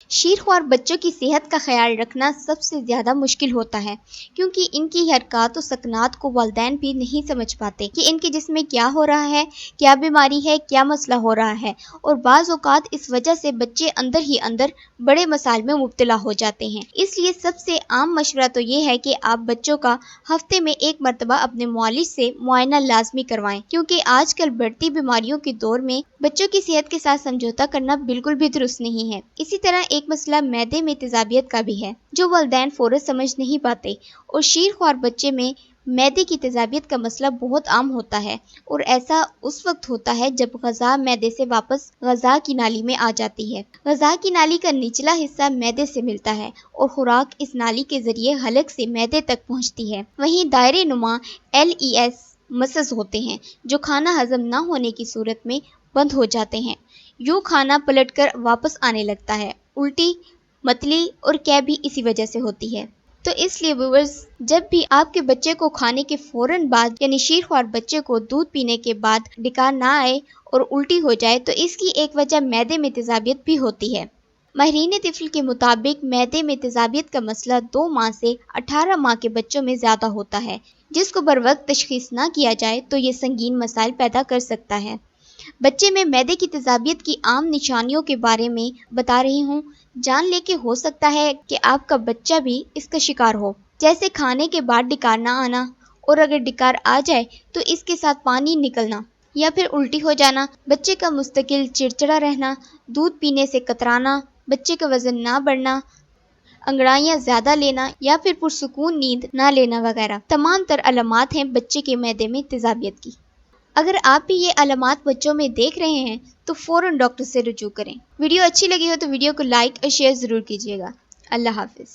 شیرخوار بچوں کی صحت کا خیال رکھنا سب سے زیادہ مشکل ہوتا ہے، کیونکہ ان کی حرکات و سکنات کو والدین بھی نہیں سمجھ پاتے کہ ان کے جسم میں کیا ہو رہا ہے، کیا بیماری ہے، کیا مسئلہ ہو رہا ہے، اور بعض اوقات اس وجہ سے بچے اندر ہی اندر بڑے مسائل میں مبتلا ہو جاتے ہیں۔ اس لیے سب سے عام مشورہ تو یہ ہے کہ آپ بچوں کا ہفتے میں ایک مرتبہ اپنے معالج سے معائنہ لازمی کروائیں، کیونکہ آج کل بڑھتی بیماریوں کے دور میں بچوں کی صحت کے ساتھ سمجھوتہ کرنا بالکل بھی درست نہیں ہے۔ اسی طرح ایک مسئلہ معدے میں تیزابیت کا بھی ہے، جو والدین فوراً سمجھ نہیں پاتے، اور شیرخوار بچے میں معدے کی تیزابیت کا مسئلہ بہت عام ہوتا ہے، اور ایسا اس وقت ہوتا ہے جب غذا معدے سے واپس غذا کی نالی میں آ جاتی ہے۔ غذا کی نالی کا نچلا حصہ معدے سے ملتا ہے اور خوراک اس نالی کے ذریعے حلق سے معدے تک پہنچتی ہے۔ وہیں دائرے نما LES مسز ہوتے ہیں، جو کھانا ہضم نہ ہونے کی صورت میں بند ہو جاتے ہیں۔ یوں کھانا پلٹ کر واپس آنے لگتا ہے۔ الٹی، متلی اور قے بھی اسی وجہ سے ہوتی ہے۔ تو اس لیے ویورز، جب بھی آپ کے بچے کو کھانے کے فوراً بعد یعنی شیرخوار بچے کو دودھ پینے کے بعد ڈکار نہ آئے اور الٹی ہو جائے، تو اس کی ایک وجہ معدے میں تیزابیت بھی ہوتی ہے۔ ماہرین طفل کے مطابق معدے میں تیزابیت کا مسئلہ 2 ماہ سے 18 ماہ کے بچوں میں زیادہ ہوتا ہے، جس کو بروقت تشخیص نہ کیا جائے تو یہ سنگین مسائل پیدا کر سکتا ہے۔ بچے میں معدے کی تیزابیت کی عام نشانیوں کے بارے میں بتا رہی ہوں، جان لے کہ ہو سکتا ہے کہ آپ کا بچہ بھی اس کا شکار ہو، جیسے کھانے کے بعد ڈکار نہ آنا، اور اگر ڈکار آ جائے تو اس کے ساتھ پانی نکلنا یا پھر الٹی ہو جانا، بچے کا مستقل چڑچڑا رہنا، دودھ پینے سے کترانا، بچے کا وزن نہ بڑھنا، انگڑائیاں زیادہ لینا یا پھر پرسکون نیند نہ لینا وغیرہ تمام تر علامات ہیں بچے کے معدے میں تیزابیت کی۔ اگر آپ بھی یہ علامات بچوں میں دیکھ رہے ہیں تو فوراً ڈاکٹر سے رجوع کریں۔ ویڈیو اچھی لگی ہو تو ویڈیو کو لائک اور شیئر ضرور کیجیے گا۔ اللہ حافظ۔